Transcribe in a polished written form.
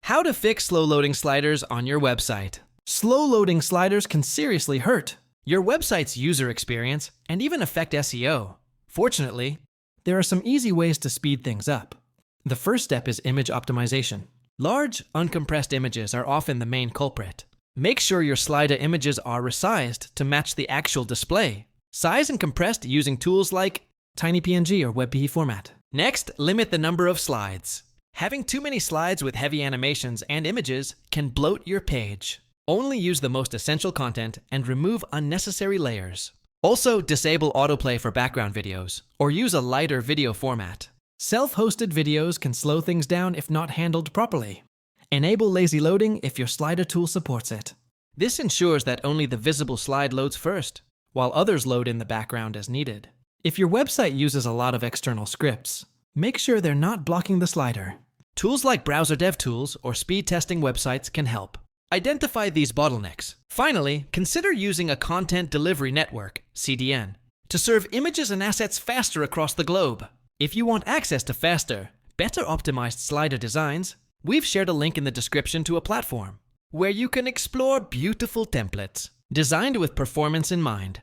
How to fix slow loading sliders on your website. Slow loading sliders can seriously hurt your website's user experience and even affect SEO. Fortunately, there are some easy ways to speed things up. The first step is image optimization. Large, uncompressed images are often the main culprit. Make sure your slider images are resized to match the actual display. Size and compressed using tools like TinyPNG or WebP format. Next, limit the number of slides. Having too many slides with heavy animations and images can bloat your page. Only use the most essential content and remove unnecessary layers. Also, disable autoplay for background videos or use a lighter video format. Self-hosted videos can slow things down if not handled properly. Enable lazy loading if your slider tool supports it. This ensures that only the visible slide loads first, while others load in the background as needed. If your website uses a lot of external scripts, make sure they're not blocking the slider. Tools like Browser DevTools or speed testing websites can help. Identify these bottlenecks. Finally, consider using a content delivery network, CDN, to serve images and assets faster across the globe. If you want access to faster, better optimized slider designs, we've shared a link in the description to a platform where you can explore beautiful templates designed with performance in mind.